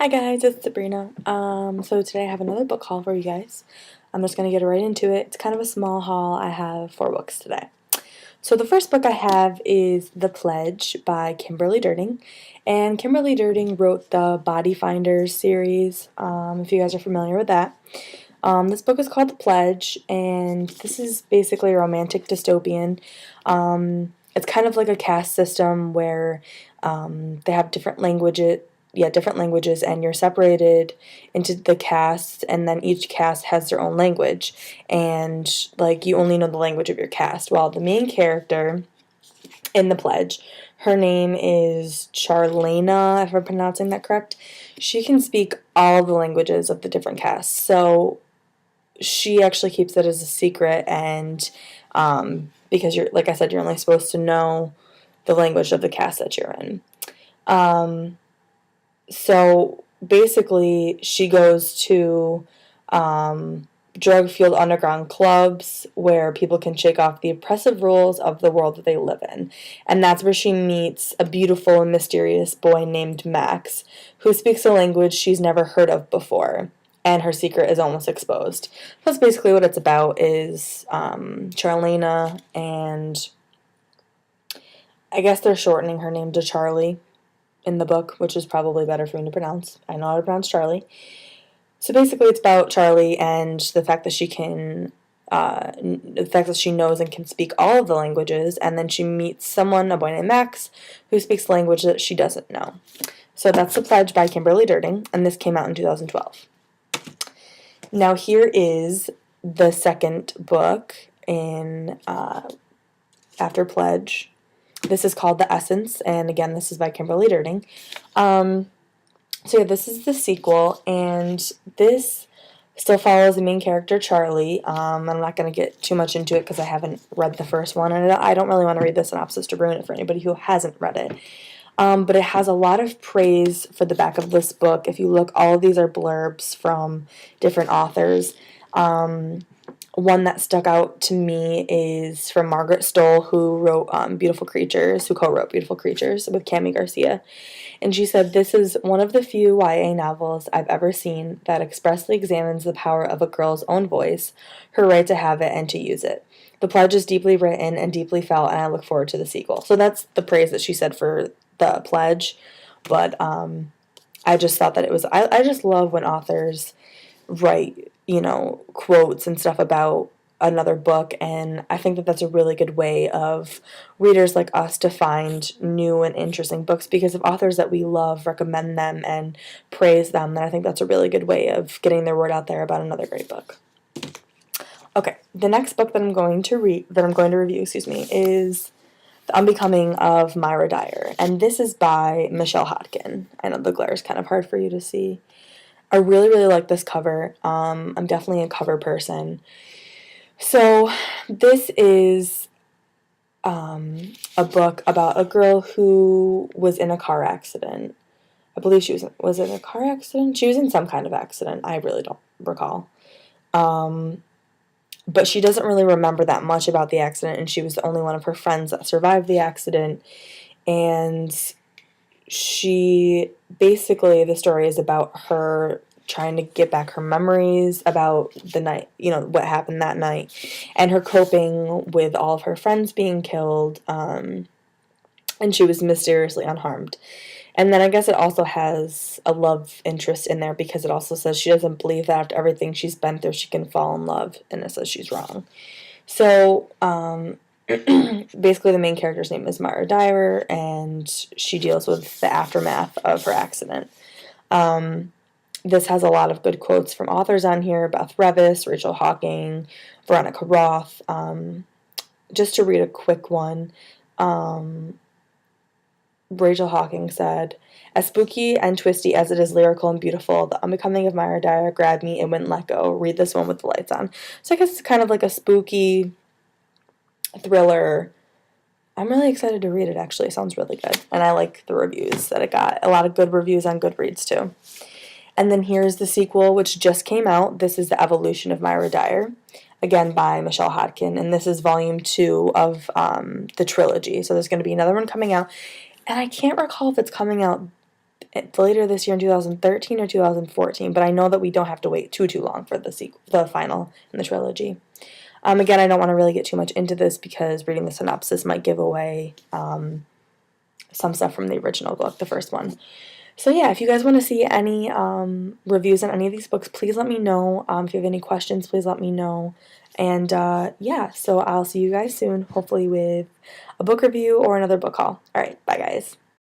Hi guys, it's Sabrina. So today I have another book haul for you guys. I'm just gonna get right into it. It's kind of a small haul. I have 4 books today. So the first book I have is The Pledge by Kimberly Durting. And Kimberly Durting wrote the Body Finders series, if you guys are familiar with that. This book is called The Pledge, and this is basically a romantic dystopian. It's kind of like a caste system where they have different languages, and you're separated into the castes, and then each caste has their own language, and like you only know the language of your caste. While the main character in The Pledge, her name is Charlena, if I'm pronouncing that correct. She can speak all the languages of the different castes, so she actually keeps it as a secret, and because you're, like I said, you're only supposed to know the language of the caste that you're in. Um, so basically, she goes to drug-fueled underground clubs where people can shake off the oppressive rules of the world that they live in. And that's where she meets a beautiful and mysterious boy named Max, who speaks a language she's never heard of before. And her secret is almost exposed. That's basically what it's about, is Charlena, and I guess they're shortening her name to Charlie in the book, which is probably better for me to pronounce. I know how to pronounce Charlie. So basically, it's about Charlie and the fact that she knows and can speak all of the languages, and then she meets someone, a boy named Max, who speaks the language that she doesn't know. So that's The Pledge by Kimberly Durting, and this came out in 2012. Now here is the second book in after Pledge. This is called The Essence, and again, this is by Kimberly Durting. So yeah, this is the sequel, and this still follows the main character, Charlie. I'm not going to get too much into it because I haven't read the first one, and I don't really want to read the synopsis to ruin it for anybody who hasn't read it. But it has a lot of praise for the back of this book. If you look, all of these are blurbs from different authors. One that stuck out to me is from Margaret Stoll, who wrote Beautiful Creatures, who co-wrote Beautiful Creatures with Cami Garcia. And she said, "This is one of the few YA novels I've ever seen that expressly examines the power of a girl's own voice, her right to have it and to use it. The pledge is deeply written and deeply felt, and I look forward to the sequel." So that's the praise that she said for The Pledge. But I just thought that it was, I just love when authors write, quotes and stuff about another book, and I think that that's a really good way of readers like us to find new and interesting books, because if authors that we love recommend them and praise them, then I think that's a really good way of getting their word out there about another great book. Okay, the next book that I'm going to review, is The Unbecoming of Myra Dyer, and this is by Michelle Hodkin. I know the glare is kind of hard for you to see. I really, really like this cover. I'm definitely a cover person. So this is a book about a girl who was in a car accident. I believe was it a car accident? She was in some kind of accident. I really don't recall. But she doesn't really remember that much about the accident, and she was the only one of her friends that survived the accident. And the story is about her trying to get back her memories about the night, what happened that night, and her coping with all of her friends being killed, and she was mysteriously unharmed. And then I guess it also has a love interest in there, because it also says she doesn't believe that after everything she's been through, she can fall in love, and it says she's wrong. So, basically the main character's name is Myra Dyer, and she deals with the aftermath of her accident. This has a lot of good quotes from authors on here: Beth Revis, Rachel Hawking, Veronica Roth. Just to read a quick one, Rachel Hawking said, "As spooky and twisty as it is lyrical and beautiful, The Unbecoming of Myra Dyer grabbed me and wouldn't let go. Read this one with the lights on." So I guess it's kind of like a spooky thriller. I'm really excited to read it, actually. It sounds really good. And I like the reviews that it got. A lot of good reviews on Goodreads, too. And then here's the sequel, which just came out. This is The Evolution of Myra Dyer, again by Michelle Hodkin. And this is volume 2 of the trilogy. So there's going to be another one coming out. And I can't recall if it's coming out later this year in 2013 or 2014, but I know that we don't have to wait too long for the final in the trilogy. Again, I don't want to really get too much into this because reading the synopsis might give away some stuff from the original book, the first one. So yeah, if you guys want to see any reviews on any of these books, please let me know. If you have any questions, please let me know. And yeah, so I'll see you guys soon, hopefully with a book review or another book haul. Alright, bye guys.